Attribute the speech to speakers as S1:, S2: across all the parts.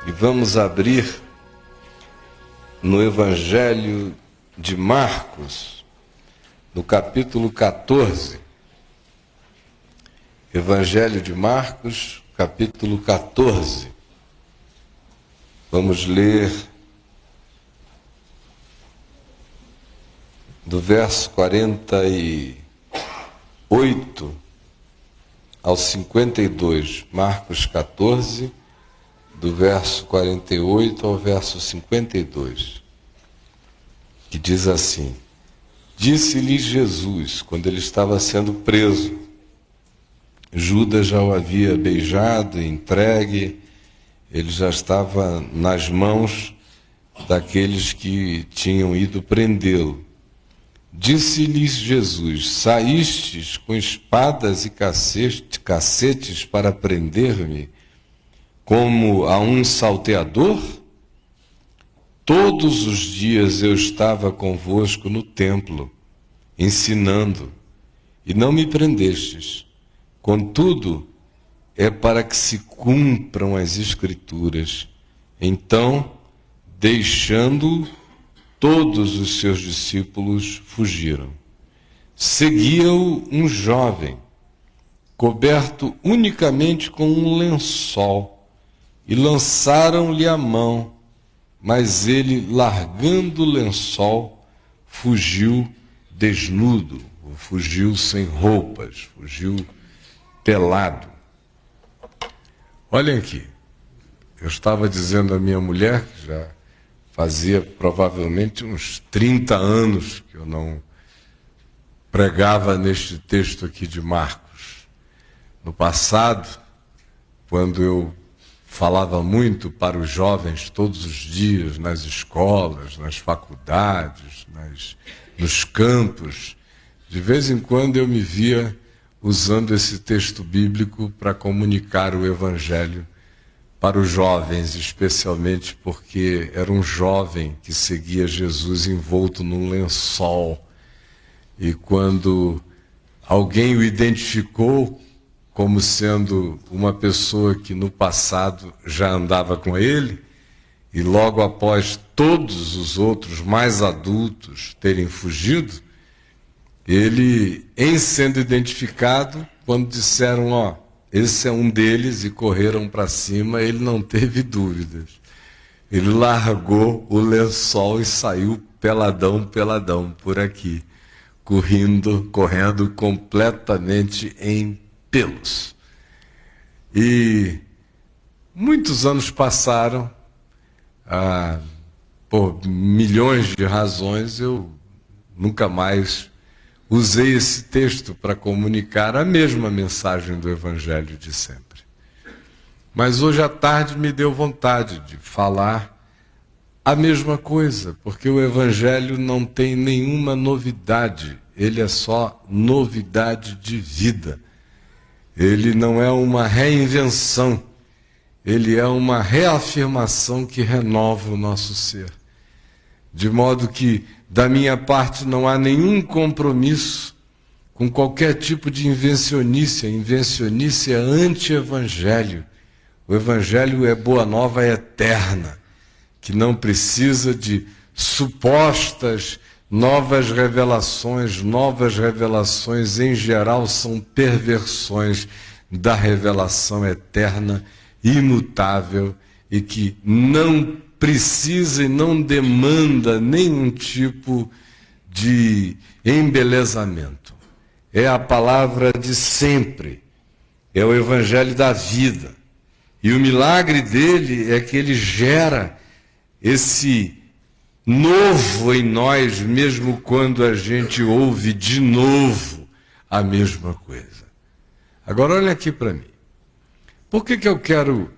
S1: E vamos abrir no Evangelho de Marcos, no capítulo 14. Evangelho de Marcos, capítulo 14. Vamos ler do verso 48 ao 52. Marcos 14, do verso 48 ao verso 52, que diz assim: Disse-lhe Jesus, quando ele estava sendo preso, Judas já o havia beijado e entregue, ele já estava nas mãos daqueles que tinham ido prendê-lo. Disse-lhes Jesus: Saístes com espadas e cacetes para prender-me, como a um salteador? Todos os dias eu estava convosco no templo, ensinando, e não me prendestes. Contudo, é para que se cumpram as Escrituras. Então, deixando, todos os seus discípulos fugiram. Seguia-o um jovem, coberto unicamente com um lençol, e lançaram-lhe a mão, mas ele, largando o lençol, fugiu desnudo, fugiu sem roupas, fugiu pelado. Olhem aqui, eu estava dizendo à minha mulher, que já fazia provavelmente uns 30 anos que eu não pregava neste texto aqui de Marcos. No passado, quando eu falava muito para os jovens todos os dias, nas escolas, nas faculdades, nos campos, de vez em quando eu me via usando esse texto bíblico para comunicar o Evangelho para os jovens, especialmente porque era um jovem que seguia Jesus envolto num lençol. E quando alguém o identificou como sendo uma pessoa que no passado já andava com ele, e logo após todos os outros mais adultos terem fugido, ele, em sendo identificado, quando disseram, ó, esse é um deles, e correram para cima, ele não teve dúvidas. Ele largou o lençol e saiu peladão por aqui, correndo completamente em pelos. E muitos anos passaram, por milhões de razões, eu nunca mais usei esse texto para comunicar a mesma mensagem do Evangelho de sempre. Mas hoje à tarde me deu vontade de falar a mesma coisa, porque o Evangelho não tem nenhuma novidade, ele é só novidade de vida. Ele não é uma reinvenção, ele é uma reafirmação que renova o nosso ser. De modo que, da minha parte, não há nenhum compromisso com qualquer tipo de invencionice. A invencionice é anti-evangelho. O evangelho é boa nova eterna, que não precisa de supostas novas revelações. Novas revelações, em geral, são perversões da revelação eterna, imutável, e que não precisa e não demanda nenhum tipo de embelezamento. É a palavra de sempre, é o evangelho da vida. E o milagre dele é que ele gera esse novo em nós, mesmo quando a gente ouve de novo a mesma coisa. Agora olha aqui para mim. Por que eu quero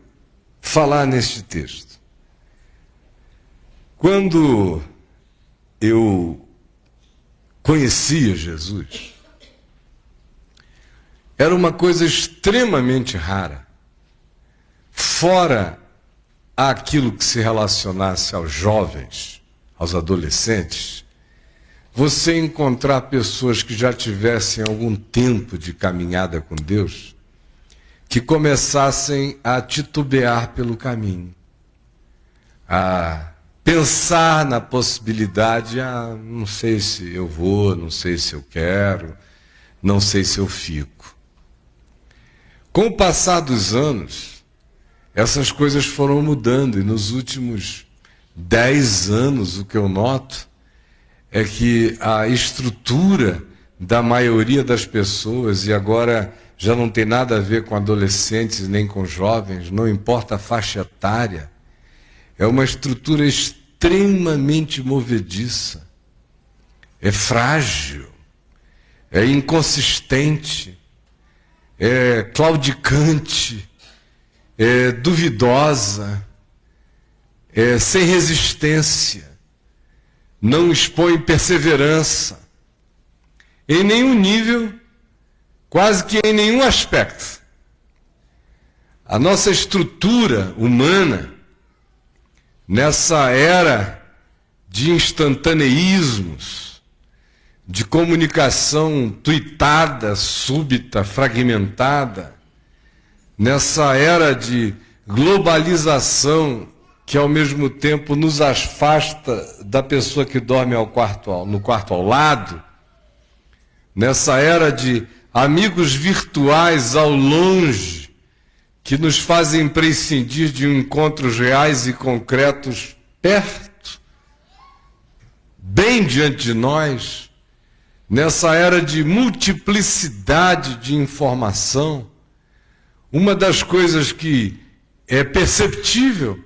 S1: falar neste texto? Quando eu conhecia Jesus, era uma coisa extremamente rara, fora aquilo que se relacionasse aos jovens, aos adolescentes, você encontrar pessoas que já tivessem algum tempo de caminhada com Deus, que começassem a titubear pelo caminho. a pensar na possibilidade, não sei se eu vou, não sei se eu quero, não sei se eu fico. Com o passar dos anos, essas coisas foram mudando, e nos últimos 10 anos o que eu noto é que a estrutura da maioria das pessoas, e agora já não tem nada a ver com adolescentes nem com jovens, não importa a faixa etária, é uma estrutura extremamente movediça, é frágil, é inconsistente, é claudicante, é duvidosa, é sem resistência, não expõe perseverança, em nenhum nível, quase que em nenhum aspecto. A nossa estrutura humana, nessa era de instantaneísmos, de comunicação tuitada, súbita, fragmentada, nessa era de globalização que ao mesmo tempo nos afasta da pessoa que dorme no quarto ao lado, nessa era de amigos virtuais ao longe, que nos fazem prescindir de encontros reais e concretos perto, bem diante de nós, nessa era de multiplicidade de informação, uma das coisas que é perceptível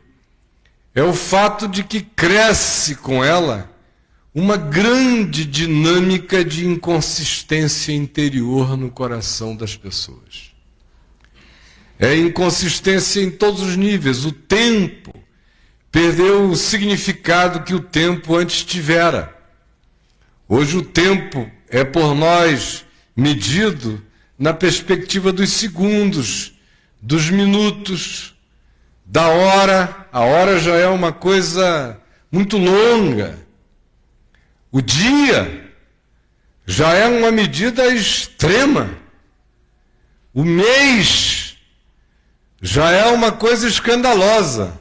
S1: é o fato de que cresce com ela uma grande dinâmica de inconsistência interior no coração das pessoas. É inconsistência em todos os níveis. O tempo perdeu o significado que o tempo antes tivera. Hoje o tempo é por nós medido na perspectiva dos segundos, dos minutos, da hora. A hora já é uma coisa muito longa. O dia já é uma medida extrema. O mês já é uma coisa escandalosa.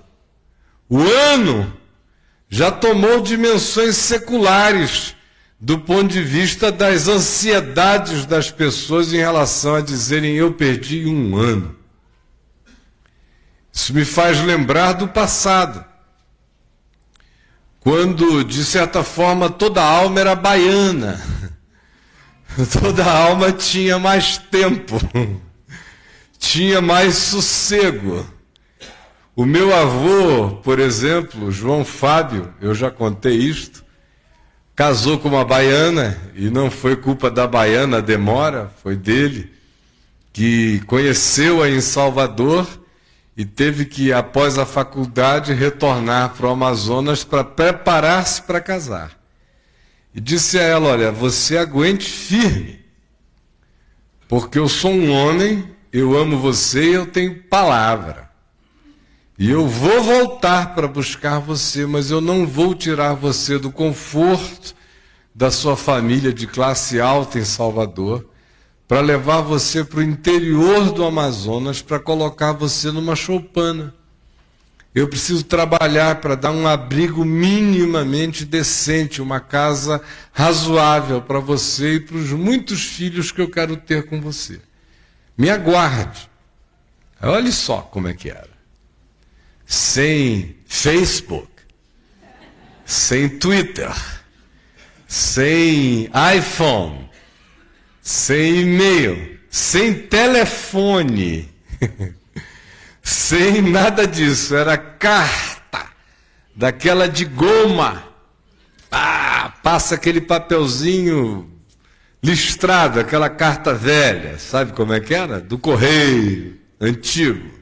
S1: O ano já tomou dimensões seculares do ponto de vista das ansiedades das pessoas em relação a dizerem: eu perdi um ano. Isso me faz lembrar do passado, quando, de certa forma, toda a alma era baiana, toda a alma tinha mais tempo, tinha mais sossego. O meu avô, por exemplo, João Fábio, eu já contei isto, casou com uma baiana, e não foi culpa da baiana a demora, foi dele, que conheceu-a em Salvador e teve que, após a faculdade, retornar para o Amazonas para preparar-se para casar. E disse a ela: olha, você aguente firme, porque eu sou um homem, eu amo você e eu tenho palavra. E eu vou voltar para buscar você, mas eu não vou tirar você do conforto da sua família de classe alta em Salvador, para levar você para o interior do Amazonas, para colocar você numa choupana. Eu preciso trabalhar para dar um abrigo minimamente decente, uma casa razoável para você e para os muitos filhos que eu quero ter com você. Me aguarde. Olha só como é que era. Sem Facebook, sem Twitter, sem iPhone, sem e-mail, sem telefone, sem nada disso. Era carta, daquela de goma. Passa aquele papelzinho listrado, aquela carta velha. Sabe como é que era? Do correio antigo.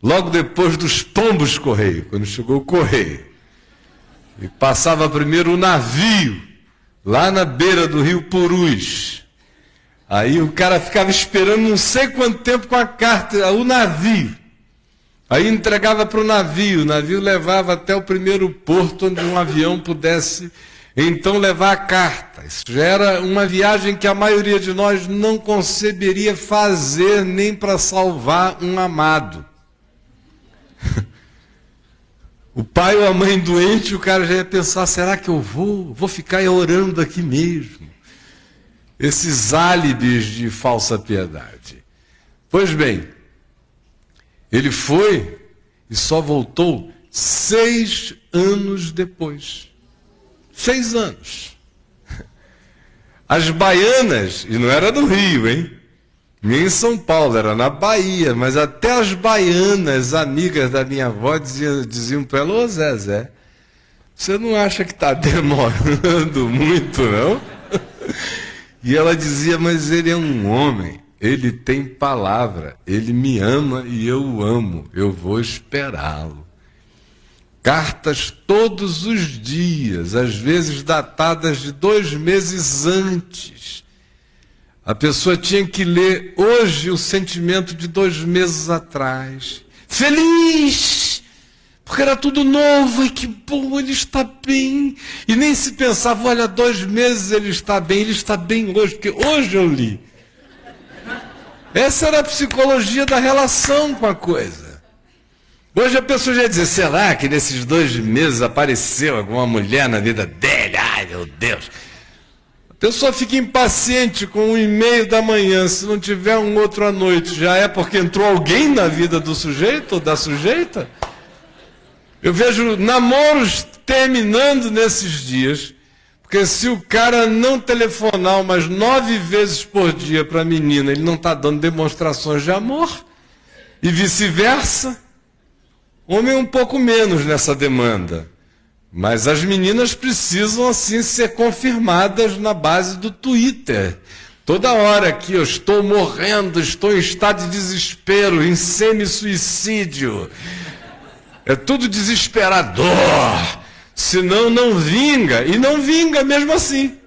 S1: Logo depois dos pombos correio, quando chegou o correio. E passava primeiro o navio, lá na beira do rio Purus. Aí o cara ficava esperando não sei quanto tempo com a carta, o navio. Aí entregava para o navio levava até o primeiro porto onde um avião pudesse então levar a carta. Isso já era uma viagem que a maioria de nós não conceberia fazer nem para salvar um amado. O pai ou a mãe doente, o cara já ia pensar, será que eu vou ficar orando aqui mesmo? Esses álibis de falsa piedade. Pois bem, ele foi e só voltou 6 anos depois. 6 anos. As baianas, e não era no Rio, hein? Nem em São Paulo, era na Bahia, mas até as baianas, amigas da minha avó, diziam para ela, ô Zezé, você não acha que está demorando muito, não? E ela dizia, mas ele é um homem, ele tem palavra, ele me ama e eu o amo, eu vou esperá-lo. Cartas todos os dias, às vezes datadas de 2 meses antes. A pessoa tinha que ler hoje o sentimento de 2 meses atrás. Feliz! Porque era tudo novo, e que bom, ele está bem. E nem se pensava, olha, 2 meses ele está bem hoje, porque hoje eu li. Essa era a psicologia da relação com a coisa. Hoje a pessoa já ia dizer, será que nesses 2 meses apareceu alguma mulher na vida dele? Ai, meu Deus! A pessoa fica impaciente com 1h30 da manhã, se não tiver um outro à noite, já é porque entrou alguém na vida do sujeito ou da sujeita? Eu vejo namoros terminando nesses dias, porque se o cara não telefonar umas 9 vezes por dia para a menina, ele não está dando demonstrações de amor, e vice-versa. Homem um pouco menos nessa demanda, mas as meninas precisam assim ser confirmadas na base do Twitter. Toda hora que eu estou morrendo, estou em estado de desespero, em semi-suicídio. É tudo desesperador, senão não vinga, e não vinga mesmo assim.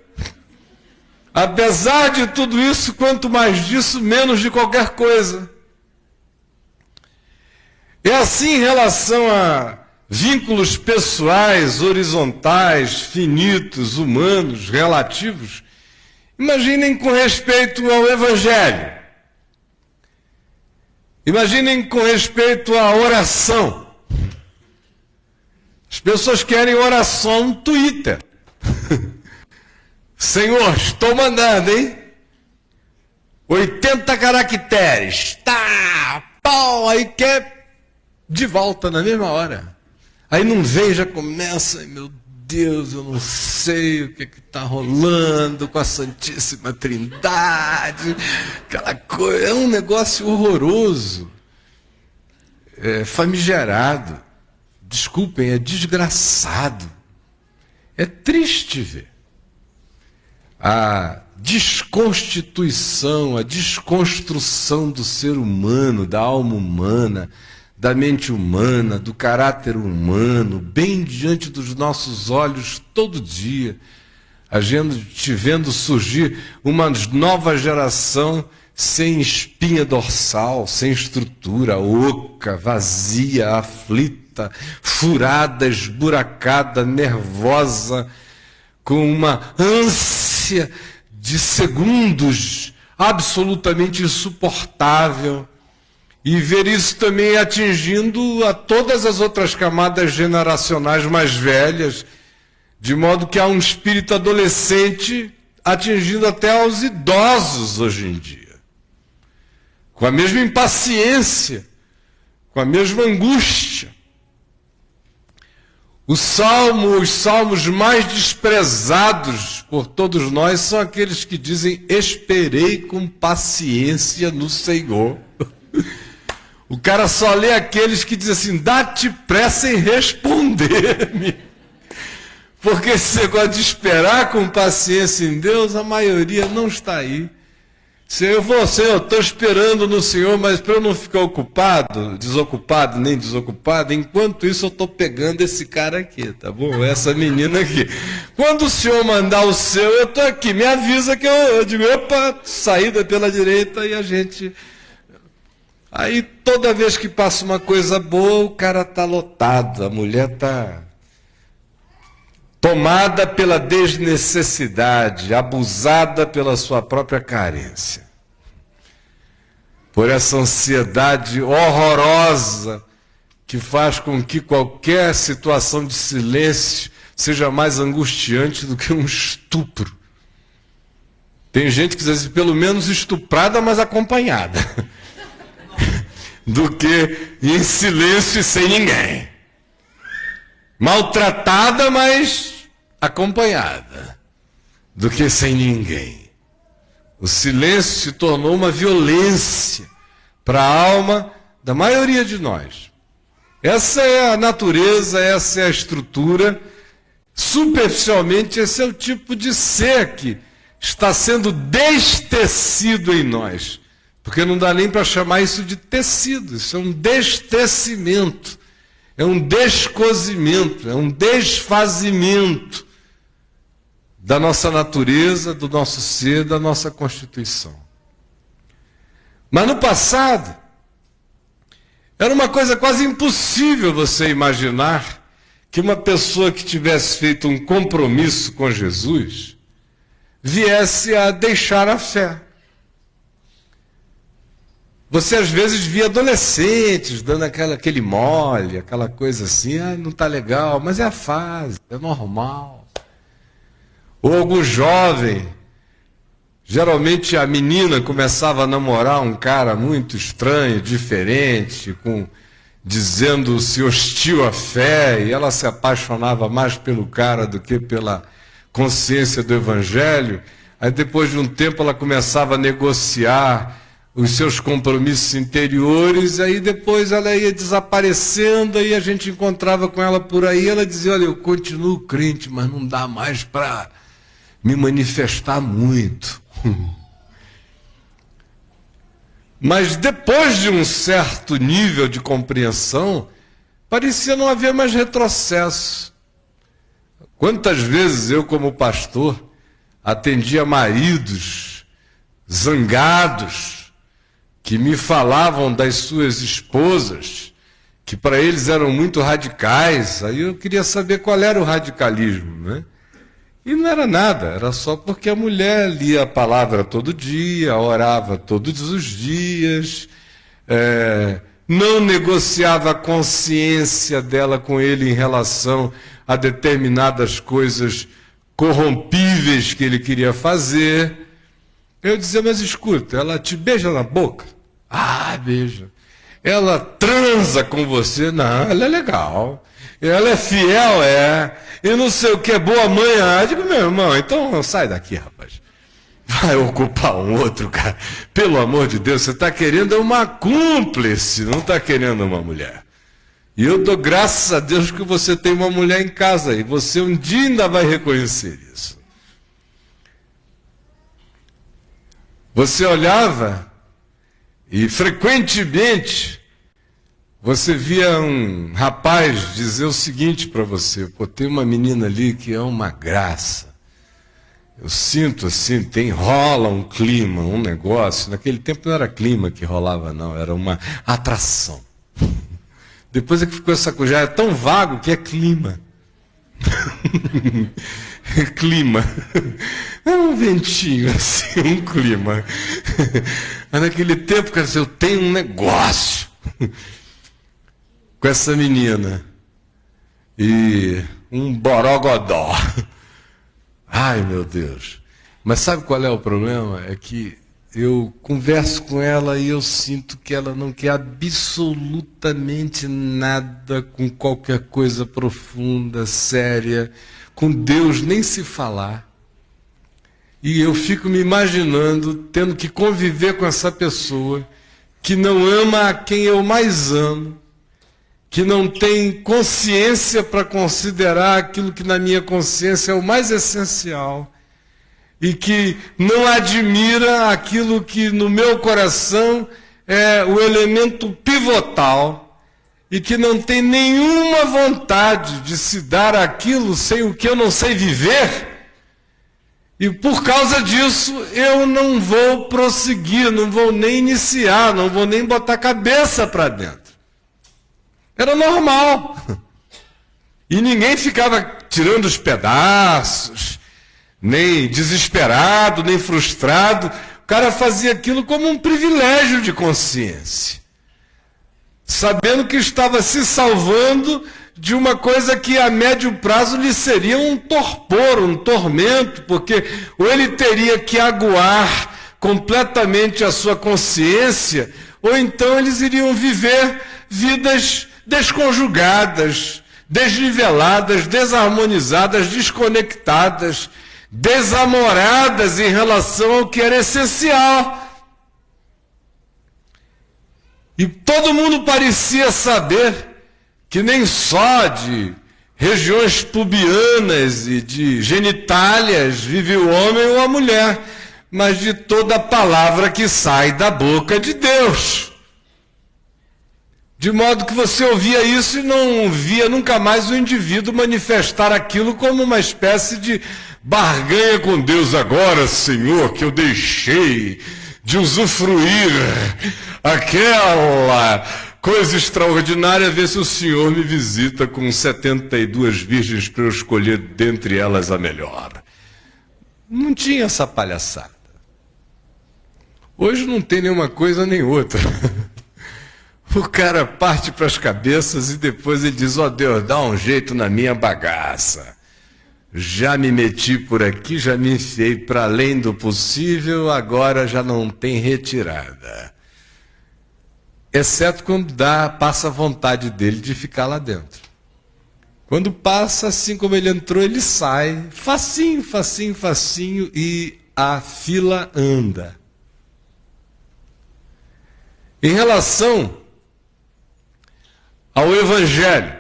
S1: Apesar de tudo isso, quanto mais disso, menos de qualquer coisa. É assim em relação a vínculos pessoais, horizontais, finitos, humanos, relativos. Imaginem com respeito ao Evangelho. Imaginem com respeito à oração. As pessoas querem oração no Twitter. Senhor, estou mandando, hein? 80 caracteres. Tá, pau, aí quer de volta na mesma hora. Aí não vem, já começa, ai, meu Deus, eu não sei o que está rolando com a Santíssima Trindade. Aquela coisa, é um negócio horroroso. É famigerado. Desculpem, é desgraçado. É triste ver a desconstituição, a desconstrução do ser humano, da alma humana, da mente humana, do caráter humano, bem diante dos nossos olhos todo dia, a gente vendo surgir uma nova geração sem espinha dorsal, sem estrutura, oca, vazia, aflita, furada, esburacada, nervosa, com uma ânsia de segundos absolutamente insuportável. E ver isso também atingindo a todas as outras camadas generacionais mais velhas, de modo que há um espírito adolescente atingindo até aos idosos hoje em dia. Com a mesma impaciência, com a mesma angústia. Os salmos mais desprezados por todos nós são aqueles que dizem, esperei com paciência no Senhor. O cara só lê aqueles que dizem assim, dá-te pressa em responder-me. Porque esse negócio de esperar com paciência em Deus, a maioria não está aí. Senhor, eu estou esperando no Senhor, mas para eu não ficar desocupado, nem desocupado, enquanto isso eu estou pegando esse cara aqui, tá bom? Essa menina aqui. Quando o Senhor mandar o seu, eu estou aqui, me avisa que eu digo, opa, saída pela direita e a gente... Aí toda vez que passa uma coisa boa, o cara está lotado, a mulher está tomada pela desnecessidade, abusada pela sua própria carência. Por essa ansiedade horrorosa que faz com que qualquer situação de silêncio seja mais angustiante do que um estupro. Tem gente que diz assim, pelo menos estuprada, mas acompanhada, do que em silêncio e sem ninguém. Maltratada, mas acompanhada, do que sem ninguém. O silêncio se tornou uma violência para a alma da maioria de nós. Essa é a natureza, essa é a estrutura. Superficialmente, esse é o tipo de ser que está sendo destecido em nós. Porque não dá nem para chamar isso de tecido, isso é um destecimento, é um descosimento, é um desfazimento da nossa natureza, do nosso ser, da nossa constituição. Mas no passado, era uma coisa quase impossível você imaginar que uma pessoa que tivesse feito um compromisso com Jesus viesse a deixar a fé. Você às vezes via adolescentes dando aquele mole, aquela coisa assim, não está legal, mas é a fase, é normal. Ou algum jovem, geralmente a menina começava a namorar um cara muito estranho, diferente, dizendo-se hostil à fé, e ela se apaixonava mais pelo cara do que pela consciência do Evangelho. Aí depois de um tempo ela começava a negociar os seus compromissos interiores, aí depois ela ia desaparecendo, aí a gente encontrava com ela por aí, ela dizia, olha, eu continuo crente, mas não dá mais para me manifestar muito. Mas depois de um certo nível de compreensão, parecia não haver mais retrocesso. Quantas vezes eu, como pastor, atendia maridos zangados, que me falavam das suas esposas, que para eles eram muito radicais. Aí eu queria saber qual era o radicalismo, né? E não era nada, era só porque a mulher lia a palavra todo dia, orava todos os dias, não negociava a consciência dela com ele em relação a determinadas coisas corrompíveis que ele queria fazer. Eu dizia, mas escuta, ela te beija na boca? Ah, beija. Ela transa com você? Não, ela é legal. Ela é fiel, e não sei o que, é boa mãe. Eu digo, meu irmão, então sai daqui, rapaz. Vai ocupar um outro, cara. Pelo amor de Deus, você está querendo uma cúmplice, não está querendo uma mulher. E eu dou graças a Deus que você tem uma mulher em casa, e você um dia ainda vai reconhecer isso. Você olhava e frequentemente você via um rapaz dizer o seguinte para você, pô, tem uma menina ali que é uma graça. Eu sinto assim, rola um clima, um negócio. Naquele tempo não era clima que rolava, não, era uma atração. Depois é que ficou essa coisa, já é tão vago que é clima. Clima. É um ventinho assim, um clima. Mas naquele tempo, quer dizer, eu tenho um negócio com essa menina. E um borogodó. Ai, meu Deus. Mas sabe qual é o problema? É que eu converso com ela e eu sinto que ela não quer absolutamente nada com qualquer coisa profunda, séria, com Deus nem se falar. E eu fico me imaginando tendo que conviver com essa pessoa que não ama a quem eu mais amo, que não tem consciência para considerar aquilo que na minha consciência é o mais essencial, e que não admira aquilo que no meu coração é o elemento pivotal, e que não tem nenhuma vontade de se dar aquilo sem o que eu não sei viver. E por causa disso eu não vou prosseguir, não vou nem iniciar, não vou nem botar a cabeça para dentro. Era normal. E ninguém ficava tirando os pedaços, nem desesperado, nem frustrado. O cara fazia aquilo como um privilégio de consciência. sabendo que estava se salvando de uma coisa que a médio prazo lhe seria um torpor, um tormento, porque ou ele teria que aguar completamente a sua consciência, ou então eles iriam viver vidas desconjugadas, desniveladas, desarmonizadas, desconectadas, desamoradas em relação ao que era essencial. E todo mundo parecia saber que nem só de regiões pubianas e de genitálias vive o homem ou a mulher, mas de toda a palavra que sai da boca de Deus. De modo que você ouvia isso e não via nunca mais o indivíduo manifestar aquilo como uma espécie de barganha com Deus. Agora, Senhor, que eu deixei de usufruir aquela coisa extraordinária, ver se o Senhor me visita com 72 virgens para eu escolher dentre elas a melhor. Não tinha essa palhaçada. Hoje não tem nenhuma coisa nem outra. O cara parte para as cabeças e depois ele diz: ó Deus, dá um jeito na minha bagaça. Já me meti por aqui, já me enfiei para além do possível, agora já não tem retirada. Exceto quando passa a vontade dele de ficar lá dentro. Quando passa, assim como ele entrou, ele sai. Facinho, facinho, facinho, e a fila anda. Em relação ao Evangelho,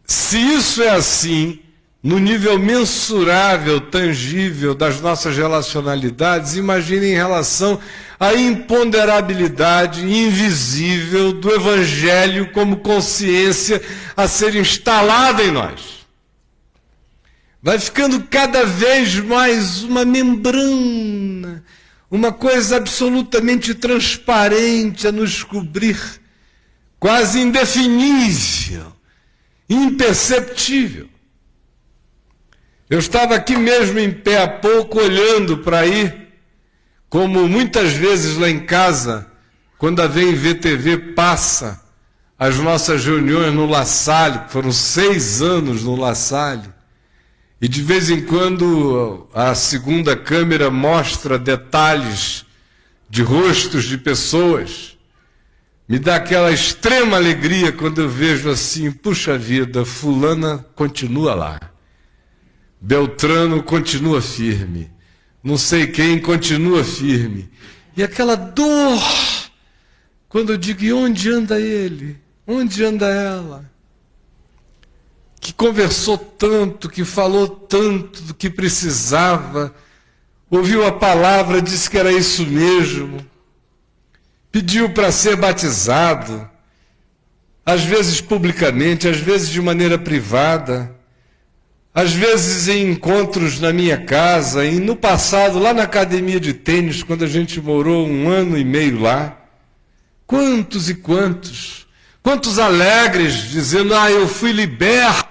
S1: se isso é assim, no nível mensurável, tangível das nossas relacionalidades, imagine em relação à imponderabilidade invisível do Evangelho como consciência a ser instalada em nós. Vai ficando cada vez mais uma membrana, uma coisa absolutamente transparente a nos cobrir, quase indefinível, imperceptível. Eu estava aqui mesmo em pé há pouco, olhando para aí, como muitas vezes lá em casa, quando a VTV passa as nossas reuniões no La Salle, que foram 6 anos no La Salle, e de vez em quando a segunda câmera mostra detalhes de rostos de pessoas. Me dá aquela extrema alegria quando eu vejo assim: puxa vida, fulana continua lá, Beltrano continua firme, não sei quem continua firme. E aquela dor, quando eu digo: e onde anda ele? Onde anda ela? Que conversou tanto, que falou tanto do que precisava, ouviu a palavra, disse que era isso mesmo, pediu para ser batizado, às vezes publicamente, às vezes de maneira privada, às vezes em encontros na minha casa, e no passado, lá na academia de tênis, quando a gente morou 1 ano e meio lá. Quantos e quantos alegres, dizendo: eu fui liberto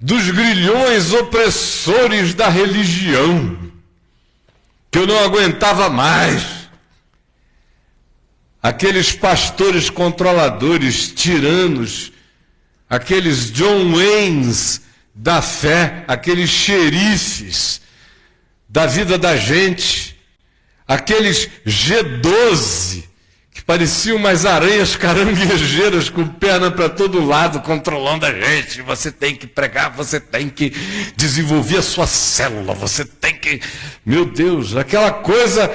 S1: dos grilhões opressores da religião, que eu não aguentava mais. Aqueles pastores controladores, tiranos, aqueles John Waynes da fé, aqueles xerifes da vida da gente, aqueles G12, que pareciam umas aranhas caranguejeiras com perna para todo lado, controlando a gente. Você tem que pregar, você tem que desenvolver a sua célula, você tem que... Meu Deus, aquela coisa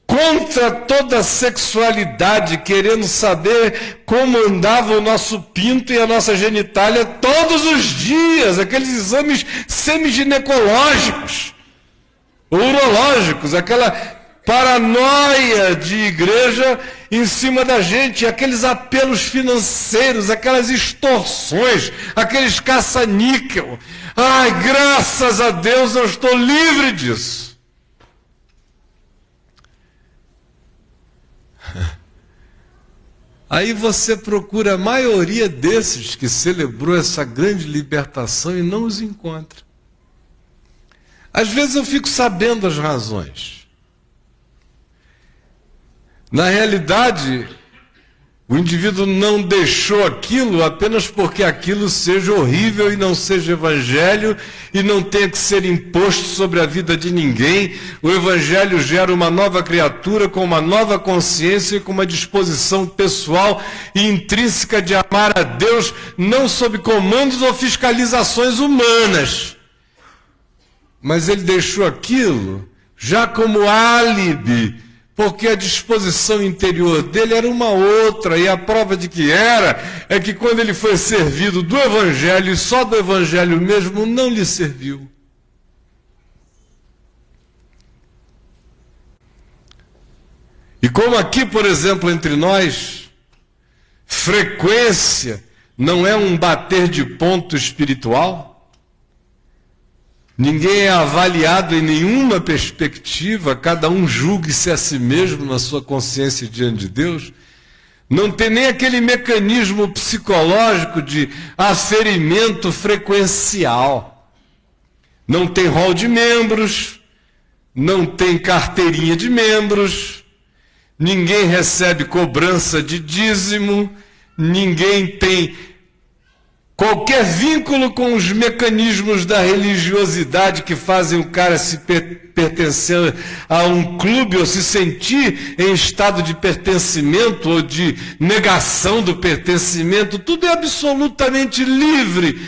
S1: contra toda a sexualidade, querendo saber como andava o nosso pinto e a nossa genitália todos os dias, aqueles exames semiginecológicos, urológicos, aquela paranoia de igreja em cima da gente, aqueles apelos financeiros, aquelas extorsões, aqueles caça-níquel. Ai, graças a Deus eu estou livre disso. Aí você procura a maioria desses que celebrou essa grande libertação e não os encontra. Às vezes eu fico sabendo as razões. Na realidade, o indivíduo não deixou aquilo apenas porque aquilo seja horrível e não seja evangelho e não tenha que ser imposto sobre a vida de ninguém. O evangelho gera uma nova criatura com uma nova consciência e com uma disposição pessoal e intrínseca de amar a Deus, não sob comandos ou fiscalizações humanas. Mas ele deixou aquilo já como álibi, porque a disposição interior dele era uma outra, e a prova de que é que quando ele foi servido do Evangelho, e só do Evangelho mesmo, não lhe serviu. E como aqui, por exemplo, entre nós, frequência não é um bater de ponto espiritual, ninguém é avaliado em nenhuma perspectiva, cada um julgue-se a si mesmo na sua consciência diante de Deus. Não tem nem aquele mecanismo psicológico de aferimento frequencial. Não tem rol de membros, não tem carteirinha de membros, ninguém recebe cobrança de dízimo, ninguém tem qualquer vínculo com os mecanismos da religiosidade que fazem o cara se pertencer a um clube ou se sentir em estado de pertencimento ou de negação do pertencimento. Tudo é absolutamente livre,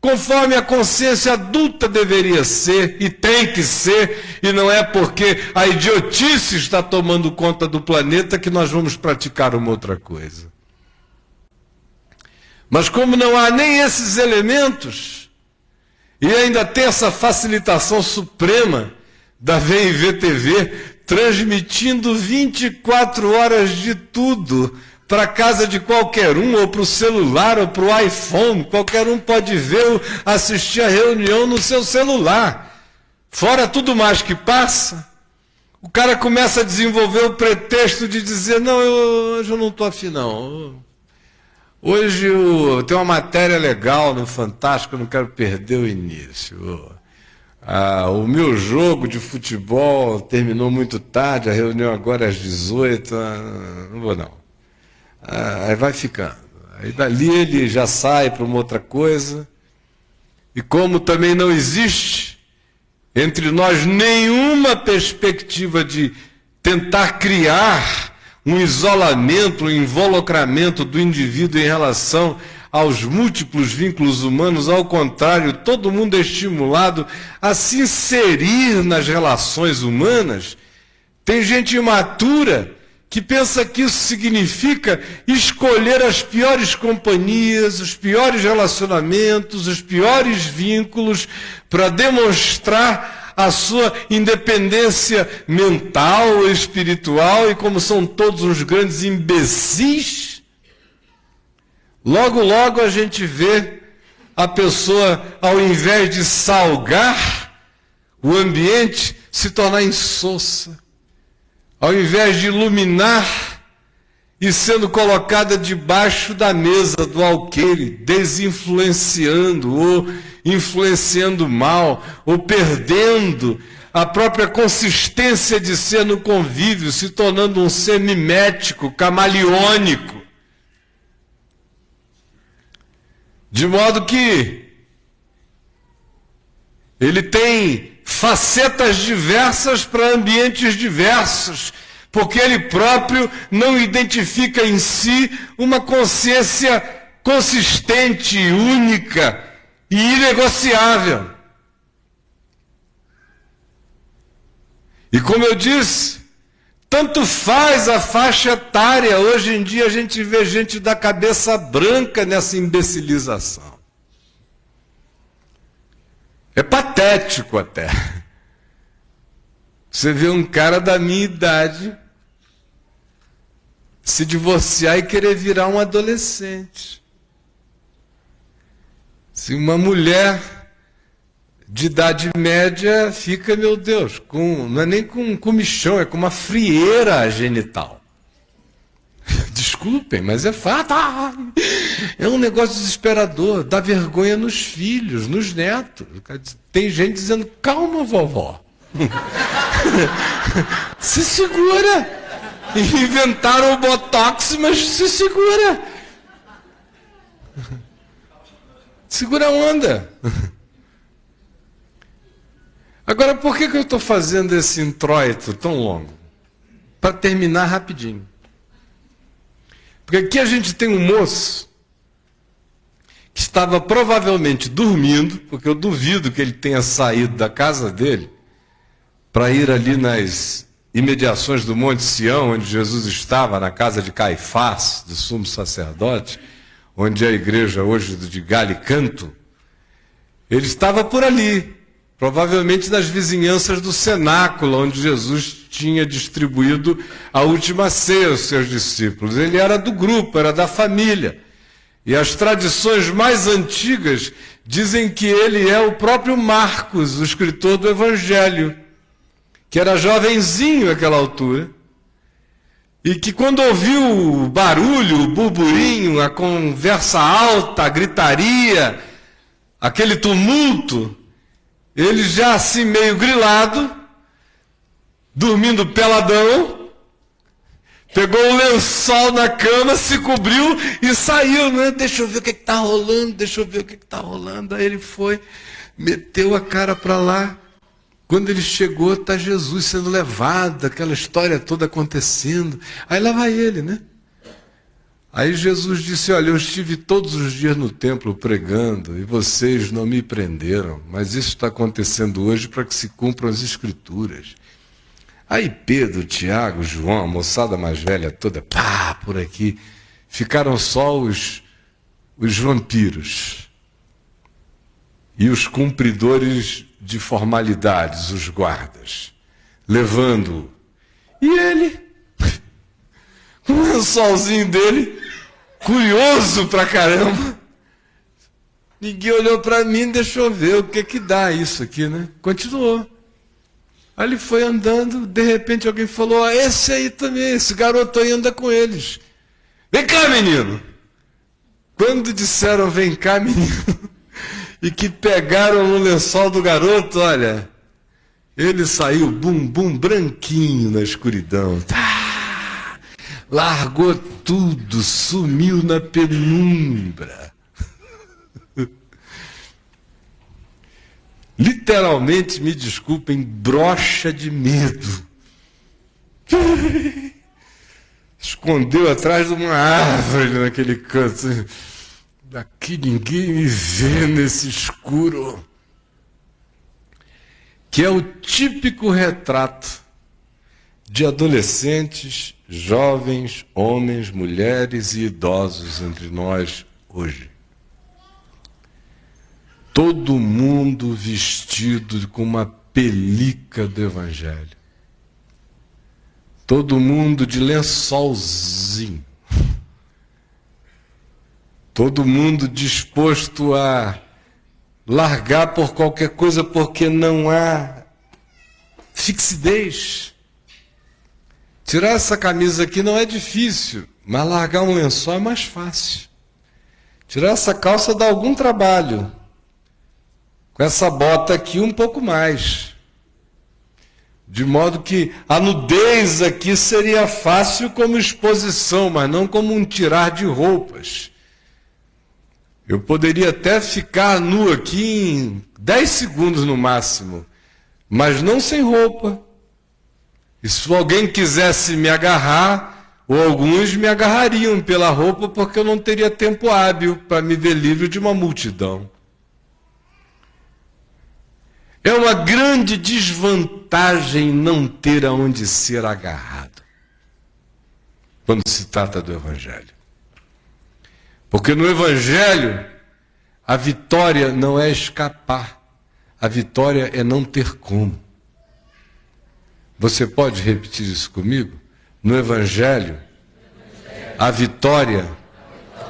S1: conforme a consciência adulta deveria ser e tem que ser, e não é porque a idiotice está tomando conta do planeta que nós vamos praticar uma outra coisa. Mas como não há nem esses elementos, e ainda tem essa facilitação suprema da VIV-TV, transmitindo 24 horas de tudo para a casa de qualquer um, ou para o celular, ou para o iPhone, qualquer um pode ver, assistir a reunião no seu celular. Fora tudo mais que passa, o cara começa a desenvolver o pretexto de dizer, não, hoje eu não estou afim não. Hoje tem uma matéria legal no Fantástico, eu não quero perder o início. O meu jogo de futebol terminou muito tarde, a reunião agora é às 18, não vou não. Aí vai ficando. Aí dali ele já sai para uma outra coisa. E como também não existe entre nós nenhuma perspectiva de tentar criar um isolamento, um involucramento do indivíduo em relação aos múltiplos vínculos humanos, ao contrário, todo mundo é estimulado a se inserir nas relações humanas. Tem gente imatura que pensa que isso significa escolher as piores companhias, os piores relacionamentos, os piores vínculos, para demonstrar a sua independência mental, espiritual, e como são todos uns grandes imbecis, logo, logo a gente vê a pessoa, ao invés de salgar o ambiente, se tornar insossa. Ao invés de iluminar e sendo colocada debaixo da mesa do alqueire, desinfluenciando ou influenciando mal, ou perdendo a própria consistência de ser no convívio, se tornando um ser mimético, camaleônico. De modo que ele tem facetas diversas para ambientes diversos, porque ele próprio não identifica em si uma consciência consistente, única e inegociável. E como eu disse, tanto faz a faixa etária, hoje em dia a gente vê gente da cabeça branca nessa imbecilização. É patético até. Você vê um cara da minha idade se divorciar e querer virar um adolescente. Se uma mulher de idade média fica, meu Deus, não é nem com comichão, é com uma frieira genital. Desculpem, mas é fato. É um negócio desesperador, dá vergonha nos filhos, nos netos. Tem gente dizendo, calma, vovó. Se segura. Inventaram o Botox, mas se segura. Segura a onda. Agora, por que eu estou fazendo esse introito tão longo? Para terminar rapidinho. Porque aqui a gente tem um moço que estava provavelmente dormindo, porque eu duvido que ele tenha saído da casa dele para ir ali nas imediações do Monte Sião, onde Jesus estava, na casa de Caifás, do sumo sacerdote, onde é a igreja hoje de Galicanto. Ele estava por ali, provavelmente nas vizinhanças do cenáculo, onde Jesus tinha distribuído a última ceia aos seus discípulos. Ele era do grupo, era da família. E as tradições mais antigas dizem que ele é o próprio Marcos, o escritor do Evangelho, que era jovenzinho naquela altura, e que quando ouviu o barulho, o burburinho, a conversa alta, a gritaria, aquele tumulto, ele já assim meio grilado, dormindo peladão, pegou o lençol na cama, se cobriu e saiu, né? Deixa eu ver o que está rolando, deixa eu ver o que está rolando. Aí ele foi, meteu a cara para lá. Quando ele chegou, está Jesus sendo levado, aquela história toda acontecendo. Aí lá vai ele, né? Aí Jesus disse, olha, eu estive todos os dias no templo pregando e vocês não me prenderam, mas isso está acontecendo hoje para que se cumpram as Escrituras. Aí Pedro, Tiago, João, a moçada mais velha toda, pá, por aqui, ficaram só os vampiros e os cumpridores de formalidades, os guardas, levando-o. E ele, com o lençolzinho dele, curioso pra caramba, ninguém olhou para mim, deixa eu ver o que dá isso aqui, né? Continuou. Aí ele foi andando, de repente alguém falou, esse aí também, esse garoto aí anda com eles. Vem cá, menino! Quando disseram, vem cá, menino, e que pegaram no lençol do garoto, olha, ele saiu bumbum branquinho na escuridão. Tá, largou tudo, sumiu na penumbra. Literalmente, me desculpem, brocha de medo. Escondeu atrás de uma árvore naquele canto. Daqui ninguém me vê nesse escuro. Que é o típico retrato de adolescentes, jovens, homens, mulheres e idosos entre nós hoje. Todo mundo vestido com uma pelica do Evangelho. Todo mundo de lençolzinho. Todo mundo disposto a largar por qualquer coisa porque não há fixidez. Tirar essa camisa aqui não é difícil, mas largar um lençol é mais fácil. Tirar essa calça dá algum trabalho. Com essa bota aqui um pouco mais. De modo que a nudez aqui seria fácil como exposição, mas não como um tirar de roupas. Eu poderia até ficar nu aqui em 10 segundos no máximo, mas não sem roupa. E se alguém quisesse me agarrar, ou alguns me agarrariam pela roupa, porque eu não teria tempo hábil para me ver livre de uma multidão. É uma grande desvantagem não ter aonde ser agarrado, quando se trata do Evangelho. Porque no Evangelho, a vitória não é escapar, a vitória é não ter como. Você pode repetir isso comigo? No Evangelho, a vitória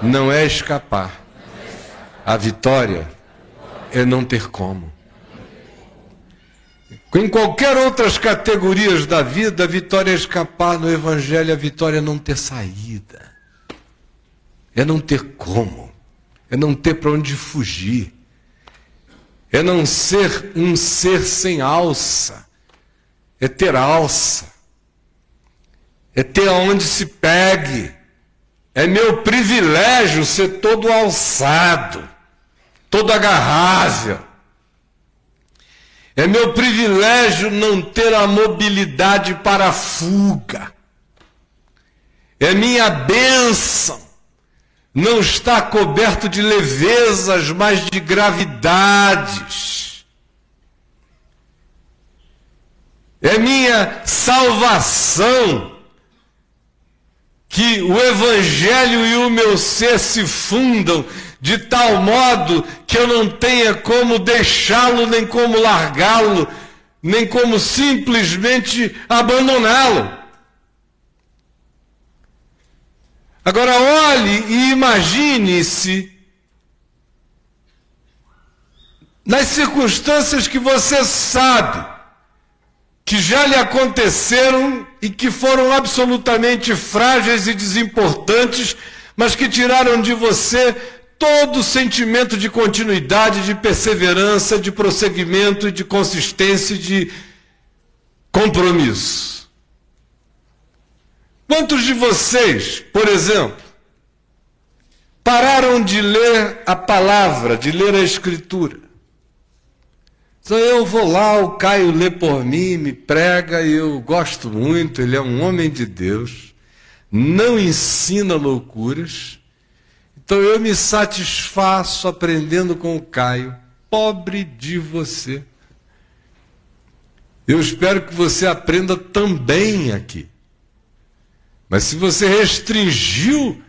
S1: não é escapar, a vitória é não ter como. Em qualquer outras categorias da vida, a vitória é escapar. No Evangelho, a vitória é não ter saída. É não ter como. É não ter para onde fugir. É não ser um ser sem alça. É ter alça. é ter aonde se pegue. É meu privilégio ser todo alçado, todo agarrável. É meu privilégio não ter a mobilidade para a fuga. É minha bênção não estar coberto de levezas, mas de gravidades. É minha salvação que o Evangelho e o meu ser se fundam de tal modo que eu não tenha como deixá-lo, nem como largá-lo, nem como simplesmente abandoná-lo. Agora olhe e imagine-se nas circunstâncias que você sabe que já lhe aconteceram e que foram absolutamente frágeis e desimportantes, mas que tiraram de você todo o sentimento de continuidade, de perseverança, de prosseguimento, de consistência, de compromisso. Quantos de vocês, por exemplo, pararam de ler a palavra, de ler a Escritura? Então eu vou lá, o Caio lê por mim, me prega, e eu gosto muito, ele é um homem de Deus, não ensina loucuras, então eu me satisfaço aprendendo com o Caio, pobre de você. Eu espero que você aprenda também aqui. Mas se você restringiu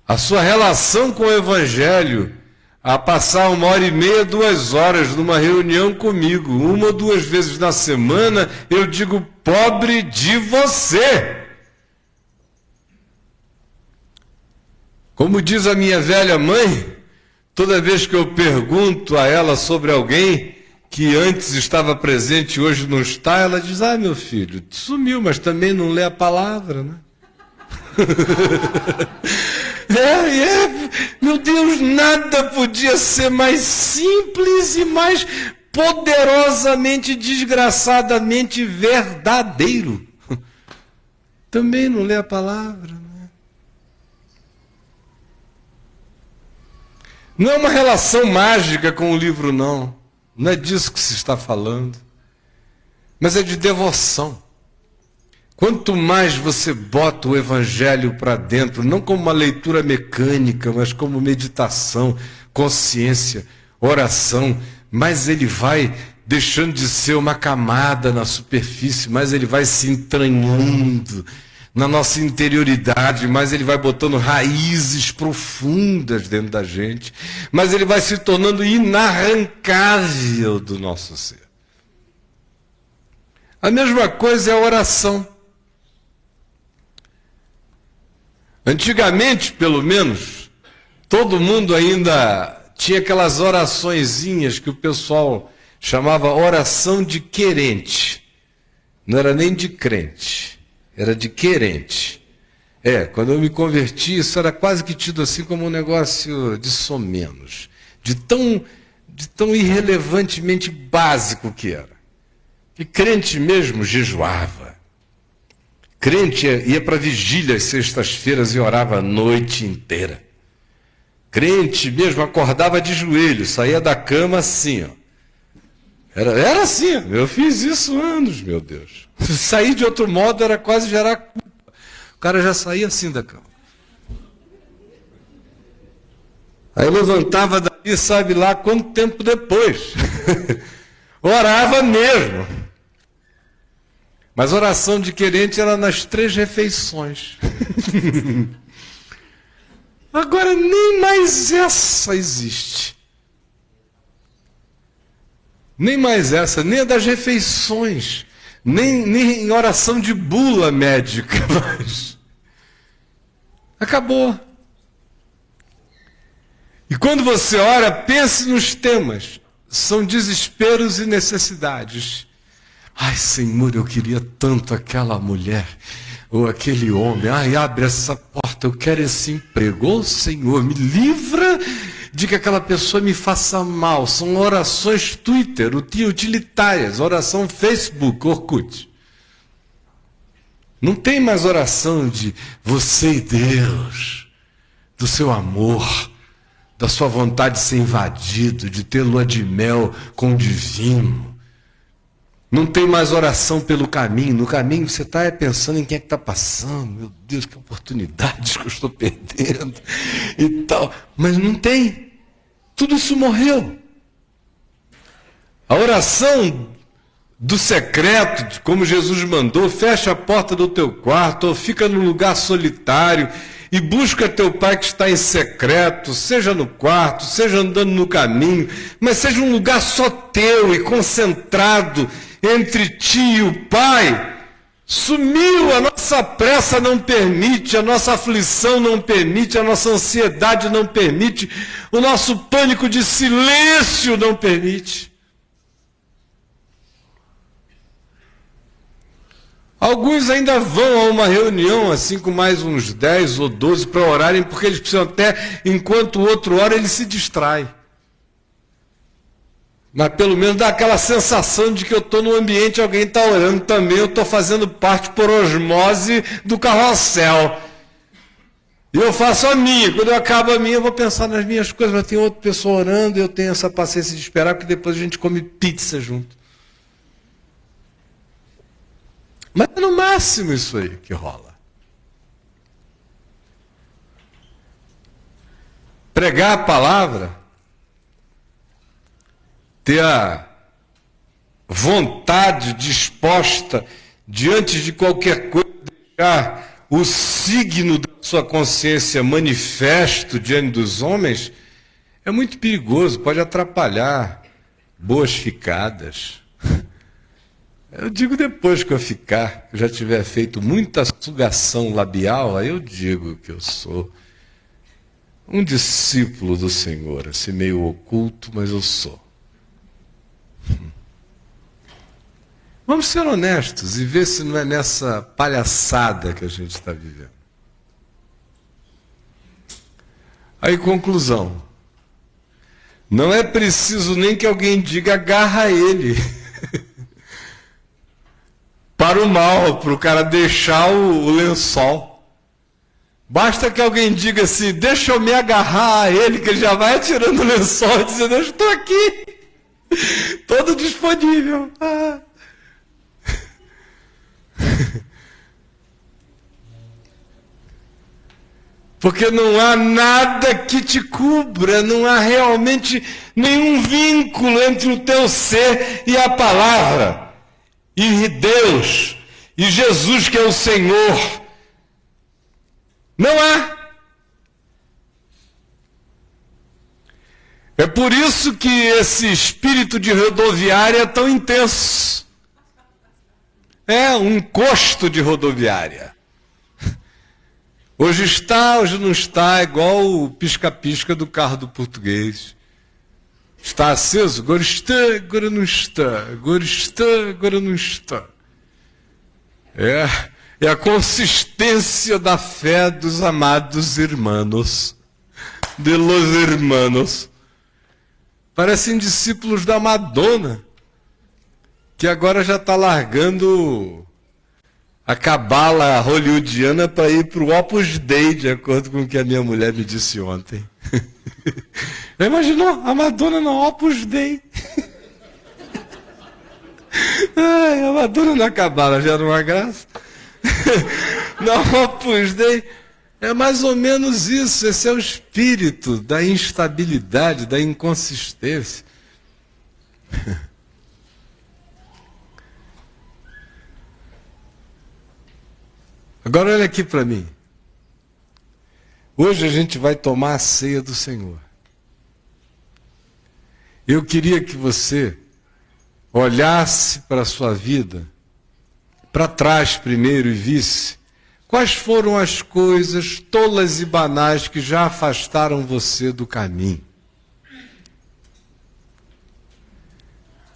S1: a sua relação com o Evangelho a passar 1h30, 2 horas numa reunião comigo, 1 ou 2 vezes na semana, eu digo, pobre de você. Como diz a minha velha mãe, toda vez que eu pergunto a ela sobre alguém que antes estava presente e hoje não está, ela diz, meu filho, sumiu, mas também não lê a palavra, né? Meu Deus, nada podia ser mais simples e mais poderosamente, desgraçadamente verdadeiro. Também não lê a palavra, né? Não é uma relação mágica com o livro, não. Não é disso que se está falando. Mas é de devoção. Quanto mais você bota o Evangelho para dentro, não como uma leitura mecânica, mas como meditação, consciência, oração, mais ele vai deixando de ser uma camada na superfície, mais ele vai se entranhando na nossa interioridade, mais ele vai botando raízes profundas dentro da gente, mais ele vai se tornando inarrancável do nosso ser. A mesma coisa é a oração. Antigamente, pelo menos, todo mundo ainda tinha aquelas oraçõezinhas que o pessoal chamava oração de querente. Não era nem de crente, era de querente. Quando eu me converti, isso era quase que tido assim como um negócio de somenos, de tão irrelevantemente básico que era. Que crente mesmo jejuava. Crente ia para vigília às sextas-feiras e orava a noite inteira. Crente mesmo acordava de joelho, saía da cama assim, ó. Era assim, eu fiz isso anos, meu Deus. Sair de outro modo era quase gerar culpa. O cara já saía assim da cama. Aí levantava daí, sabe lá quanto tempo depois. Orava mesmo. Mas oração de querente era nas 3 refeições. Agora nem mais essa existe. Nem mais essa, nem a das refeições. Nem em oração de bula médica. Mas acabou. E quando você ora, pense nos temas. São desesperos e necessidades. Ai, Senhor, eu queria tanto aquela mulher ou aquele homem. Ai, abre essa porta, eu quero esse emprego. Ô, Senhor, me livra de que aquela pessoa me faça mal. São orações Twitter, utilitárias, oração Facebook, Orkut. Não tem mais oração de você e Deus, do seu amor, da sua vontade de ser invadido, de ter lua de mel com o divino. Não tem mais oração pelo caminho. No caminho você está pensando em quem é que está passando. Meu Deus, que oportunidades que eu estou perdendo e tal. Mas não tem. Tudo isso morreu. A oração do secreto, como Jesus mandou, fecha a porta do teu quarto, ou fica num lugar solitário e busca teu Pai que está em secreto, seja no quarto, seja andando no caminho, mas seja um lugar só teu e concentrado entre ti e o Pai. Sumiu, a nossa pressa não permite, a nossa aflição não permite, a nossa ansiedade não permite, o nosso pânico de silêncio não permite. Alguns ainda vão a uma reunião, assim com mais uns 10 ou 12 para orarem, porque eles precisam até, enquanto o outro ora, ele se distrai. Mas pelo menos dá aquela sensação de que eu estou no ambiente, alguém está orando também, eu estou fazendo parte por osmose do carrossel. E eu faço a minha, quando eu acabo a minha eu vou pensar nas minhas coisas, mas tem outra pessoa orando e eu tenho essa paciência de esperar, porque depois a gente come pizza junto. Mas é no máximo isso aí que rola. Pregar a palavra, ter a vontade disposta, diante de qualquer coisa, deixar o signo da sua consciência manifesto diante dos homens, é muito perigoso, pode atrapalhar boas ficadas. Eu digo depois que eu ficar, que eu já tiver feito muita sugação labial, aí eu digo que eu sou um discípulo do Senhor, assim meio oculto, mas eu sou. Vamos ser honestos e ver se não é nessa palhaçada que a gente está vivendo. Aí, conclusão. Não é preciso nem que alguém diga agarra ele. Para o mal, para o cara deixar o lençol. Basta que alguém diga assim, deixa eu me agarrar a ele, que ele já vai atirando o lençol, dizendo, eu estou aqui, todo disponível. Porque não há nada que te cubra, não há realmente nenhum vínculo entre o teu ser e a palavra. E Deus, e Jesus que é o Senhor, não há. É por isso que esse espírito de rodoviária é tão intenso. É um encosto de rodoviária. Hoje está, hoje não está, igual o pisca-pisca do carro do português. Está aceso? Agora está, agora não está. Agora está, agora não está. É a consistência da fé dos amados irmãos. De los hermanos. Parecem discípulos da Madonna, que agora já está largando a cabala hollywoodiana para ir para o Opus Dei, de acordo com o que a minha mulher me disse ontem. Já imaginou? A Madonna no Opus Dei. Ai, a Madonna na cabala já era uma graça. No Opus Dei. É mais ou menos isso. Esse é o espírito da instabilidade, da inconsistência. Agora olha aqui para mim. Hoje a gente vai tomar a ceia do Senhor. Eu queria que você olhasse para a sua vida, para trás primeiro e visse quais foram as coisas tolas e banais que já afastaram você do caminho.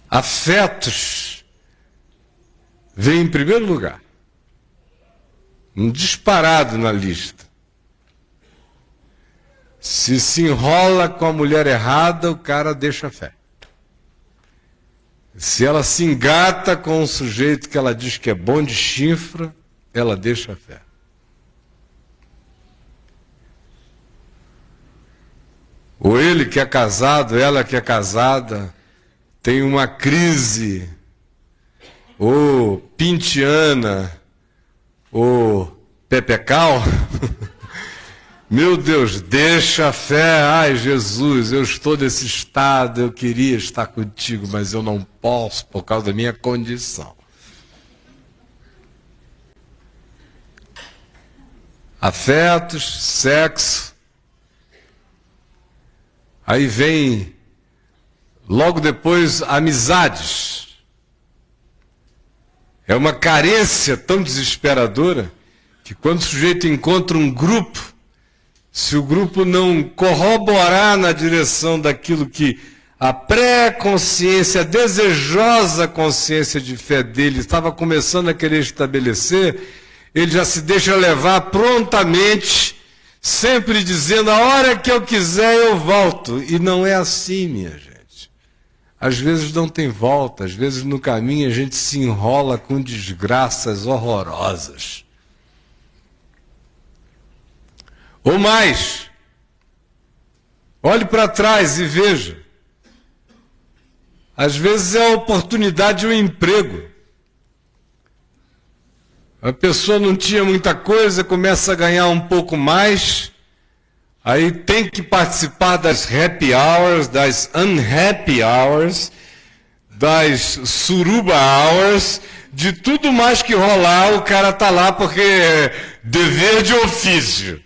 S1: Afetos vem em primeiro lugar. Um disparado na lista. Se enrola com a mulher errada, o cara deixa a fé. Se ela se engata com um sujeito que ela diz que é bom de chifra, ela deixa a fé. Ou ele que é casado, ela que é casada, tem uma crise, ou pintiana, ou pepecal. Meu Deus, deixa a fé. Ai, Jesus, eu estou nesse estado, eu queria estar contigo, mas eu não posso por causa da minha condição. Afetos, sexo. Aí vem, logo depois, amizades. É uma carência tão desesperadora que quando o sujeito encontra um grupo, se o grupo não corroborar na direção daquilo que a pré-consciência, a desejosa consciência de fé dele estava começando a querer estabelecer, ele já se deixa levar prontamente, sempre dizendo, a hora que eu quiser eu volto. E não é assim, minha gente. Às vezes não tem volta, às vezes no caminho a gente se enrola com desgraças horrorosas. Ou mais, olhe para trás e veja. Às vezes é a oportunidade de um emprego. A pessoa não tinha muita coisa, começa a ganhar um pouco mais, aí tem que participar das happy hours, das unhappy hours, das suruba hours, de tudo mais que rolar, o cara está lá porque é dever de ofício.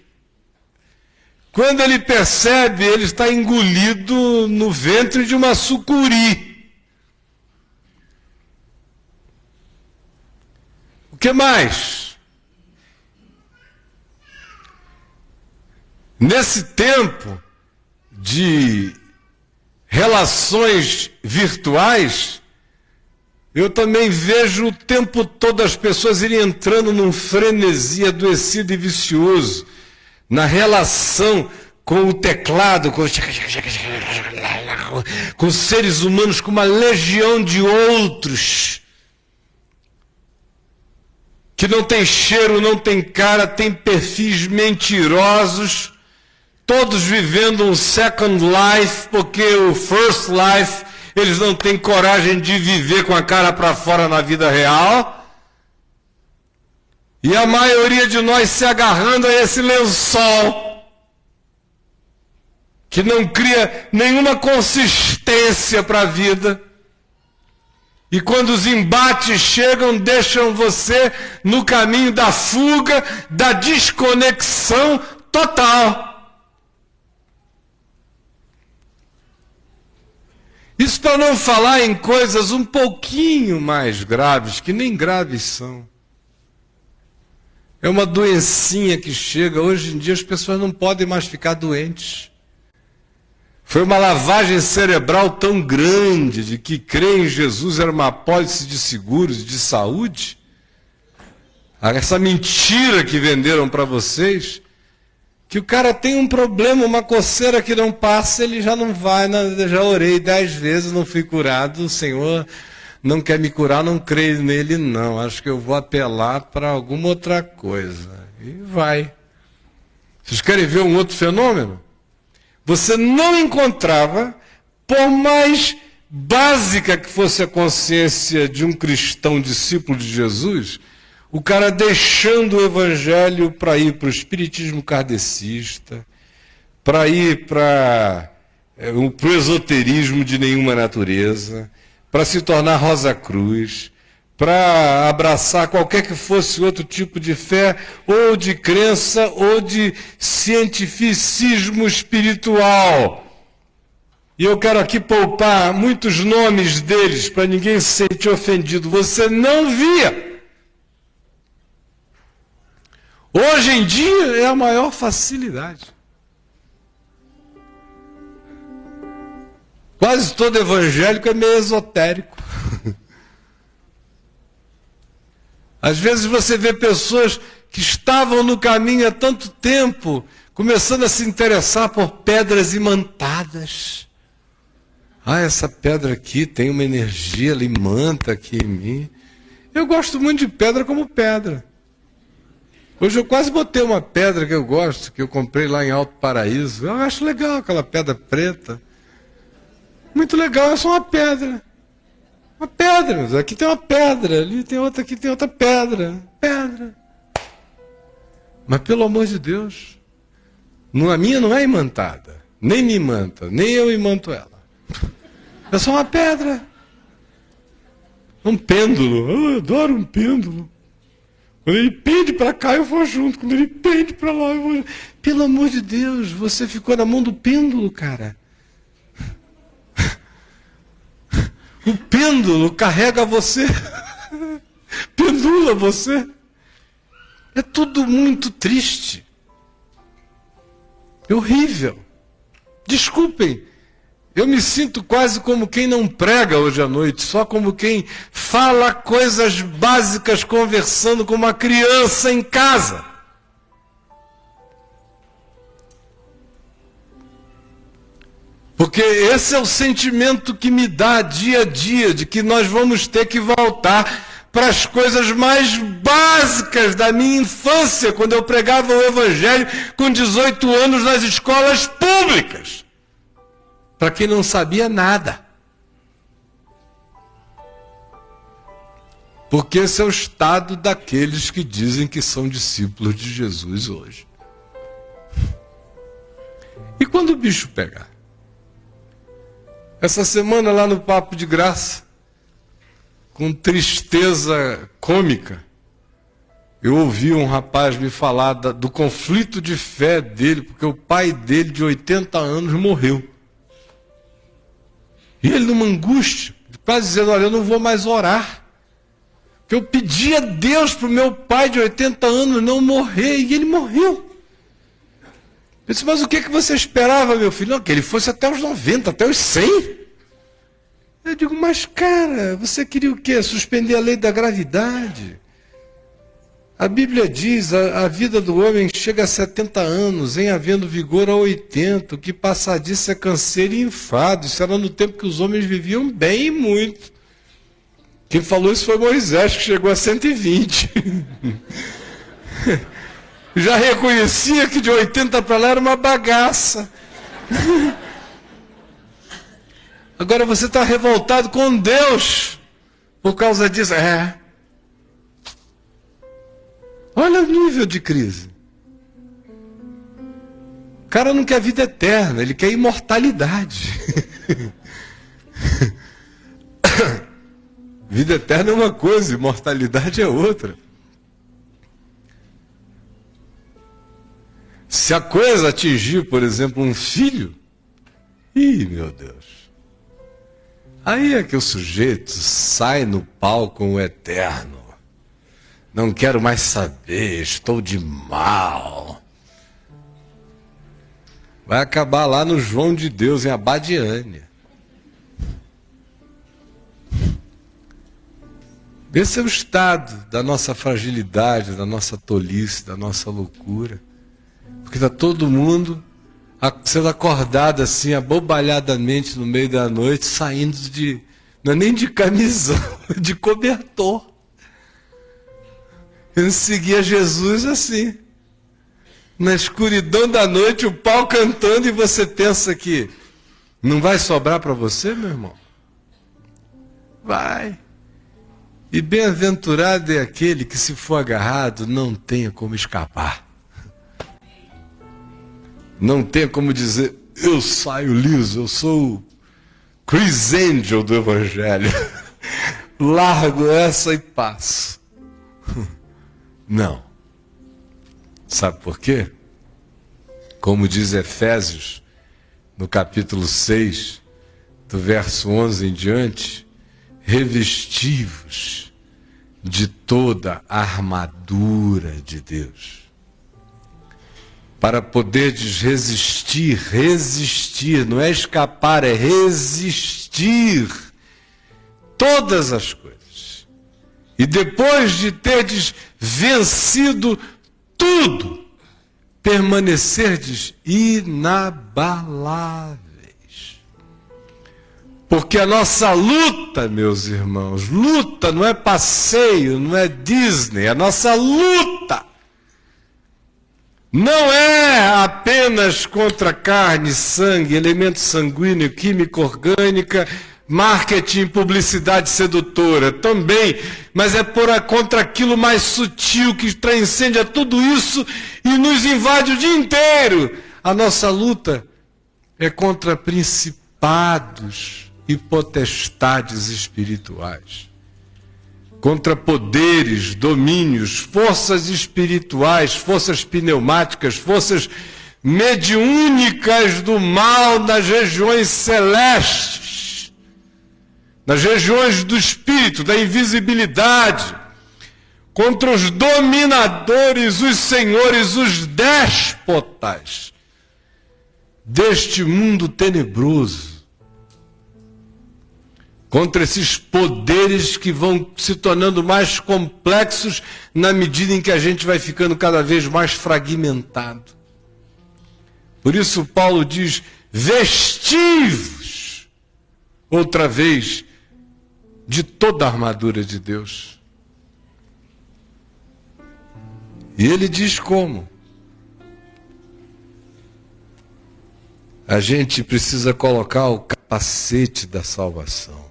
S1: Quando ele percebe, ele está engolido no ventre de uma sucuri. O que mais? Nesse tempo de relações virtuais, eu também vejo o tempo todo as pessoas irem entrando num frenesi adoecido e vicioso, na relação com o teclado, com os seres humanos, com uma legião de outros, que não tem cheiro, não tem cara, tem perfis mentirosos, todos vivendo um second life, porque o first life eles não têm coragem de viver com a cara para fora na vida real. E a maioria de nós se agarrando a esse lençol, que não cria nenhuma consistência para a vida. E quando os embates chegam, deixam você no caminho da fuga, da desconexão total. Isso para não falar em coisas um pouquinho mais graves, que nem graves são. É uma doencinha que chega. Hoje em dia as pessoas não podem mais ficar doentes. Foi uma lavagem cerebral tão grande de que crer em Jesus era uma apólice de seguros, de saúde. Essa mentira que venderam para vocês, que o cara tem um problema, uma coceira que não passa, ele já não vai, já orei 10 vezes, não fui curado, o Senhor não quer me curar, não creio nele não, acho que eu vou apelar para alguma outra coisa. E vai. Vocês querem ver um outro fenômeno? Você não encontrava, por mais básica que fosse a consciência de um cristão discípulo de Jesus, o cara deixando o evangelho para ir para o espiritismo kardecista, para ir para o esoterismo de nenhuma natureza, para se tornar Rosa Cruz, para abraçar qualquer que fosse outro tipo de fé, ou de crença, ou de cientificismo espiritual. E eu quero aqui poupar muitos nomes deles, para ninguém se sentir ofendido. Você não via. Hoje em dia é a maior facilidade. Quase todo evangélico é meio esotérico. Às vezes você vê pessoas que estavam no caminho há tanto tempo, começando a se interessar por pedras imantadas. Ah, essa pedra aqui tem uma energia, ela imanta aqui em mim. Eu gosto muito de pedra como pedra. Hoje eu quase botei uma pedra que eu gosto, que eu comprei lá em Alto Paraíso. Eu acho legal aquela pedra preta. Muito legal, é só uma pedra. Uma pedra. Aqui tem uma pedra, ali tem outra, aqui tem outra pedra. Pedra. Mas pelo amor de Deus, a minha não é imantada. Nem me imanta, nem eu imanto ela. É só uma pedra. Um pêndulo. Eu adoro um pêndulo. Quando ele pende para cá, eu vou junto. Quando ele pende para lá, eu vou junto. Pelo amor de Deus, você ficou na mão do pêndulo, cara. O pêndulo carrega você. Pendula você. É tudo muito triste. É horrível. Desculpem. Eu me sinto quase como quem não prega hoje à noite, só como quem fala coisas básicas conversando com uma criança em casa. Porque esse é o sentimento que me dá dia a dia, de que nós vamos ter que voltar para as coisas mais básicas da minha infância, quando eu pregava o Evangelho com 18 anos nas escolas públicas. Para quem não sabia nada. Porque esse é o estado daqueles que dizem que são discípulos de Jesus hoje. E quando o bicho pegar? Essa semana lá no Papo de Graça, com tristeza cômica, eu ouvi um rapaz me falar do conflito de fé dele, porque o pai dele, de 80 anos, morreu. E ele numa angústia, quase dizendo, olha, eu não vou mais orar. Porque eu pedi a Deus para o meu pai de 80 anos não morrer, e ele morreu. Eu disse, mas o que você esperava, meu filho? Não, que ele fosse até os 90, até os 100. Eu digo, mas cara, você queria o quê? Suspender a lei da gravidade? A Bíblia diz, a vida do homem chega a 70 anos, em havendo vigor a 80, o que passar disso é canseiro e enfado. Isso era no tempo que os homens viviam bem e muito. Quem falou isso foi Moisés, que chegou a 120. Já reconhecia que de 80 para lá era uma bagaça. Agora você está revoltado com Deus por causa disso. Olha o nível de crise. O cara não quer vida eterna, ele quer imortalidade. Vida eterna é uma coisa, imortalidade é outra. Se a coisa atingir, por exemplo, um filho, meu Deus. Aí é que o sujeito sai no pau com o eterno. Não quero mais saber, estou de mal. Vai acabar lá no João de Deus, em Abadiânia. Esse é o estado da nossa fragilidade, da nossa tolice, da nossa loucura. Porque está todo mundo sendo acordado assim, abobalhadamente no meio da noite, saindo não é nem de camisão, de cobertor. Eu seguia Jesus assim, na escuridão da noite, o pau cantando, e você pensa que não vai sobrar para você, meu irmão? Vai. E bem-aventurado é aquele que, se for agarrado, não tenha como escapar. Não tenha como dizer, eu saio liso, eu sou o Chris Angel do Evangelho. Largo essa e passo. Não. Sabe por quê? Como diz Efésios, no capítulo 6, do verso 11 em diante, revesti-vos de toda a armadura de Deus, para poderdes resistir, não é escapar, é resistir todas as coisas. E depois de terdes vencido tudo, permanecerdes inabaláveis. Porque a nossa luta, meus irmãos, luta não é passeio, não é Disney, a nossa luta Não é apenas contra carne, sangue, elemento sanguíneo, química orgânica, marketing, publicidade sedutora, também, mas é contra aquilo mais sutil que transcende a tudo isso e nos invade o dia inteiro. A nossa luta é contra principados e potestades espirituais, contra poderes, domínios, forças espirituais, forças pneumáticas, forças mediúnicas do mal nas regiões celestes, nas regiões do espírito, da invisibilidade, contra os dominadores, os senhores, os déspotas deste mundo tenebroso, contra esses poderes que vão se tornando mais complexos na medida em que a gente vai ficando cada vez mais fragmentado. Por isso Paulo diz, vestivos, outra vez, de toda a armadura de Deus. E ele diz como? A gente precisa colocar o capacete da salvação.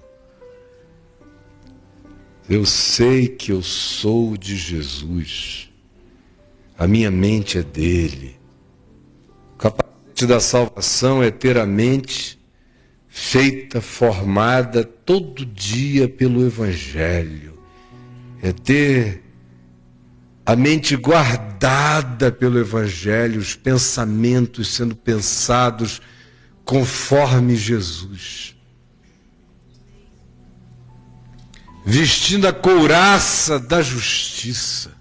S1: Eu sei que eu sou de Jesus. A minha mente é dele. O capacete da salvação é ter a mente feita, formada todo dia pelo Evangelho. É ter a mente guardada pelo Evangelho, os pensamentos sendo pensados conforme Jesus. Vestindo a couraça da justiça,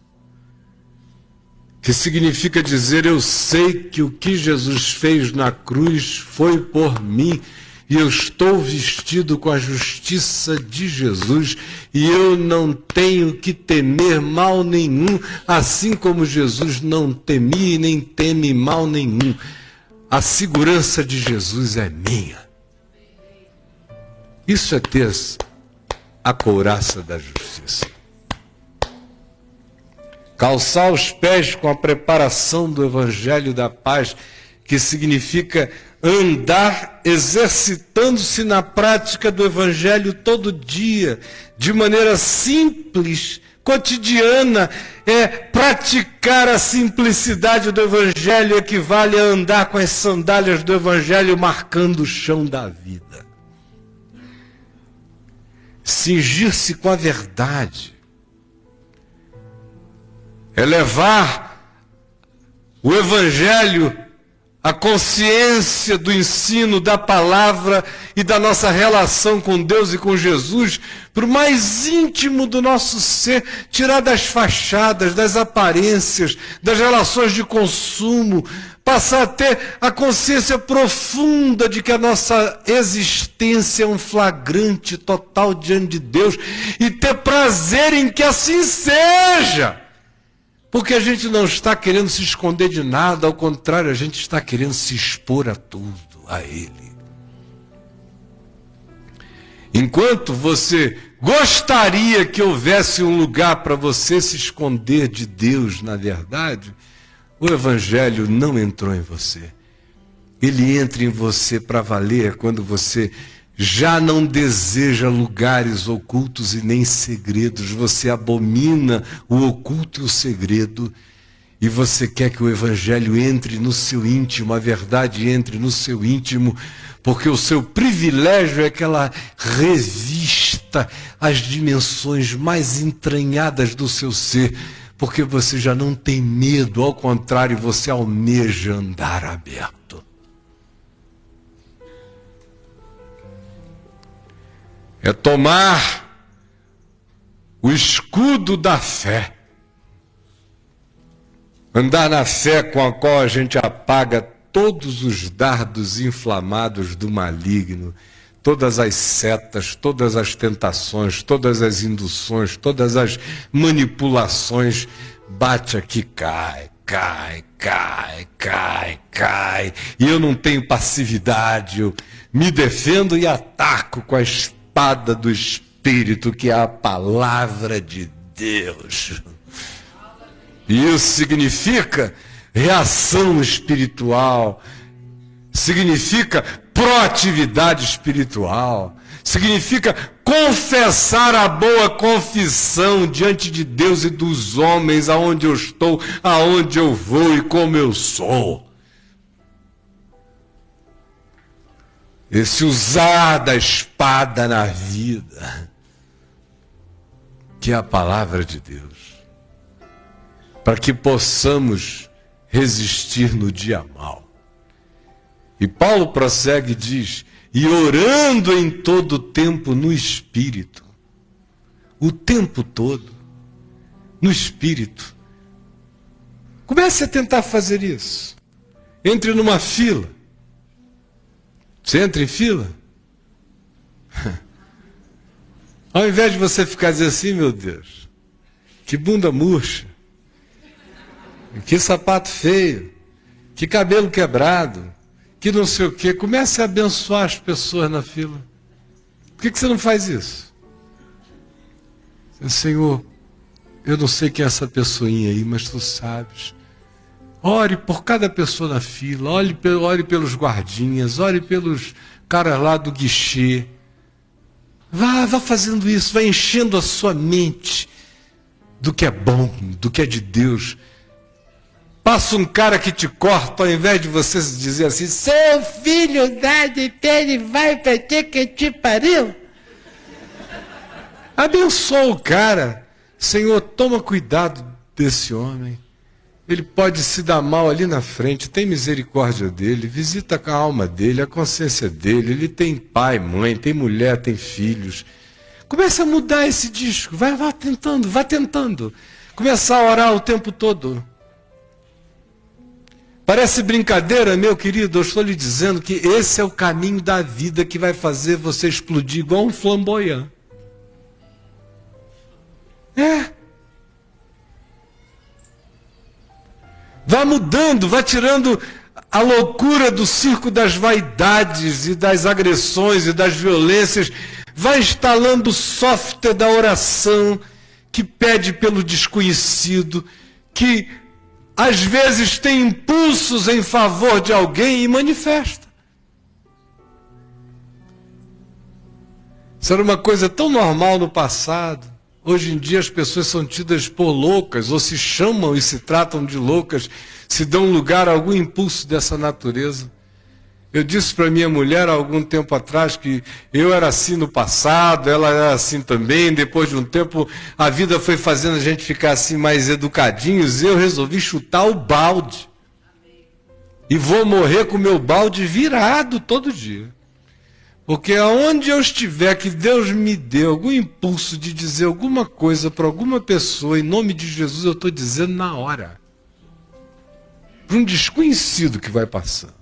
S1: que significa dizer, eu sei que o que Jesus fez na cruz foi por mim, e eu estou vestido com a justiça de Jesus, e eu não tenho que temer mal nenhum, assim como Jesus não temia e nem teme mal nenhum. A segurança de Jesus é minha. Isso é ter a couraça da justiça. Calçar os pés com a preparação do Evangelho da paz, que significa andar exercitando-se na prática do Evangelho todo dia, de maneira simples, cotidiana. É praticar a simplicidade do Evangelho equivale a andar com as sandálias do Evangelho marcando o chão da vida. Cingir-se com a verdade é levar o Evangelho, a consciência do ensino da palavra e da nossa relação com Deus e com Jesus para o mais íntimo do nosso ser, tirar das fachadas, das aparências, das relações de consumo, passar a ter a consciência profunda de que a nossa existência é um flagrante total diante de Deus e ter prazer em que assim seja. Porque a gente não está querendo se esconder de nada, ao contrário, a gente está querendo se expor a tudo, a Ele. Enquanto você gostaria que houvesse um lugar para você se esconder de Deus, na verdade, o Evangelho não entrou em você. Ele entra em você para valer quando você já não deseja lugares ocultos e nem segredos. Você abomina o oculto e o segredo e você quer que o Evangelho entre no seu íntimo, a verdade entre no seu íntimo, porque o seu privilégio é que ela revista as dimensões mais entranhadas do seu ser, porque você já não tem medo, ao contrário, você almeja andar aberto. É tomar o escudo da fé, andar na fé com a qual a gente apaga todos os dardos inflamados do maligno, todas as setas, todas as tentações, todas as induções, todas as manipulações. Bate aqui, cai, cai, cai, cai, cai. E eu não tenho passividade, eu me defendo e ataco com a espada do Espírito, que é a palavra de Deus. E isso significa reação espiritual, significa proatividade espiritual, significa confessar a boa confissão diante de Deus e dos homens, aonde eu estou, aonde eu vou e como eu sou. Esse usar da espada na vida, que é a palavra de Deus, para que possamos resistir no dia mau. E Paulo prossegue e diz: e orando em todo o tempo no Espírito, o tempo todo, no Espírito. Comece a tentar fazer isso. Entre numa fila. Você entra em fila? Ao invés de você ficar dizendo assim, meu Deus, que bunda murcha, que sapato feio, que cabelo quebrado, que não sei o quê, comece a abençoar as pessoas na fila. Por que você não faz isso? Senhor, eu não sei quem é essa pessoinha aí, mas tu sabes. Ore por cada pessoa na fila, ore pelos guardinhas, ore pelos caras lá do guichê. Vá fazendo isso, vá enchendo a sua mente do que é bom, do que é de Deus. Passa um cara que te corta, ao invés de você dizer assim, seu filho da de ele vai pra que te pariu. Abençoa o cara. Senhor, toma cuidado desse homem. Ele pode se dar mal ali na frente, tem misericórdia dele, visita a alma dele, a consciência dele, ele tem pai, mãe, tem mulher, tem filhos. Começa a mudar esse disco, vai tentando. Começa a orar o tempo todo. Parece brincadeira, meu querido, eu estou lhe dizendo que esse é o caminho da vida que vai fazer você explodir igual um flamboyant. Vá mudando, vá tirando a loucura do circo das vaidades e das agressões e das violências. Vá instalando o software da oração que pede pelo desconhecido, que às vezes tem impulsos em favor de alguém e manifesta. Isso era uma coisa tão normal no passado. Hoje em dia as pessoas são tidas por loucas, ou se chamam e se tratam de loucas, se dão lugar a algum impulso dessa natureza. Eu disse para minha mulher há algum tempo atrás que eu era assim no passado, ela era assim também, depois de um tempo a vida foi fazendo a gente ficar assim mais educadinhos, e eu resolvi chutar o balde. E vou morrer com o meu balde virado todo dia. Porque aonde eu estiver, que Deus me dê algum impulso de dizer alguma coisa para alguma pessoa, em nome de Jesus, eu estou dizendo na hora. Para um desconhecido que vai passando.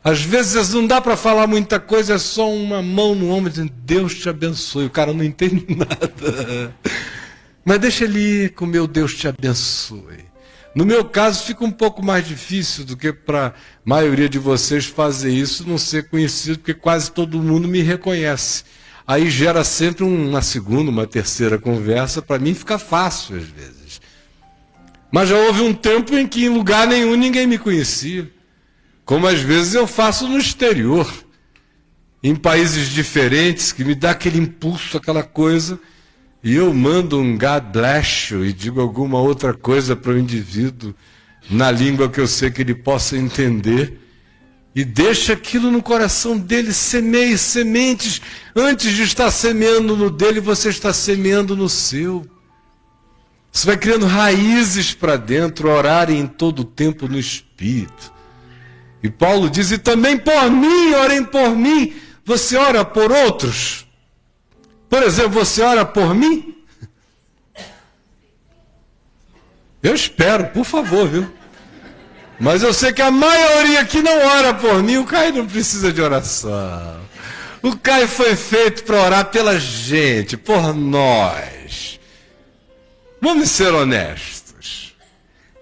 S1: Às vezes não dá para falar muita coisa, é só uma mão no ombro dizendo, Deus te abençoe. O cara não entende nada. Mas deixa ele ir com o meu Deus te abençoe. No meu caso, fica um pouco mais difícil do que para a maioria de vocês fazer isso, não ser conhecido, porque quase todo mundo me reconhece. Aí gera sempre uma segunda, uma terceira conversa, para mim fica fácil às vezes. Mas já houve um tempo em que em lugar nenhum ninguém me conhecia. Como às vezes eu faço no exterior, em países diferentes, que me dá aquele impulso, aquela coisa, e eu mando um God bless you e digo alguma outra coisa para o indivíduo, na língua que eu sei que ele possa entender, e deixa aquilo no coração dele, semeie sementes. Antes de estar semeando no dele, você está semeando no seu. Você vai criando raízes para dentro, orarem em todo o tempo no Espírito. E Paulo diz, e também por mim, orem por mim. Você ora por outros? Por exemplo, você ora por mim? Eu espero, por favor, viu? Mas eu sei que a maioria aqui não ora por mim. O Caio não precisa de oração. O Caio foi feito para orar pela gente, por nós. Vamos ser honestos.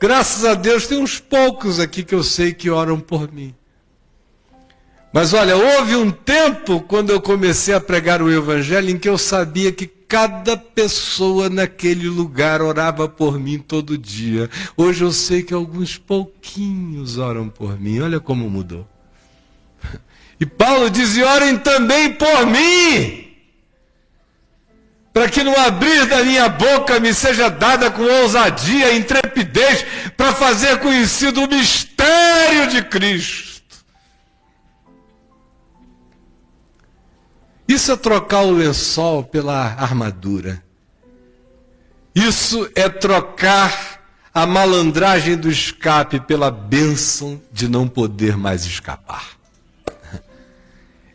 S1: Graças a Deus tem uns poucos aqui que eu sei que oram por mim. Mas olha, houve um tempo quando eu comecei a pregar o Evangelho em que eu sabia que cada pessoa naquele lugar orava por mim todo dia. Hoje eu sei que alguns pouquinhos oram por mim. Olha como mudou. E Paulo diz, e orem também por mim, para que no abrir da minha boca me seja dada com ousadia e intrepidez para fazer conhecido o mistério de Cristo. Isso é trocar o lençol pela armadura. Isso é trocar a malandragem do escape pela bênção de não poder mais escapar.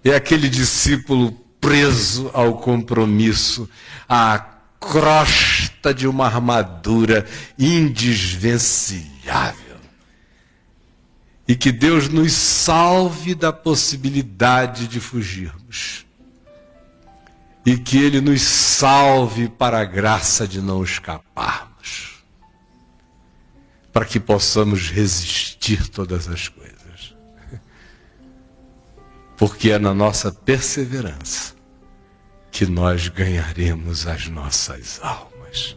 S1: É aquele discípulo preso ao compromisso, à crosta de uma armadura indesvencilhável. E que Deus nos salve da possibilidade de fugirmos. E que Ele nos salve para a graça de não escaparmos. Para que possamos resistir todas as coisas. Porque é na nossa perseverança que nós ganharemos as nossas almas.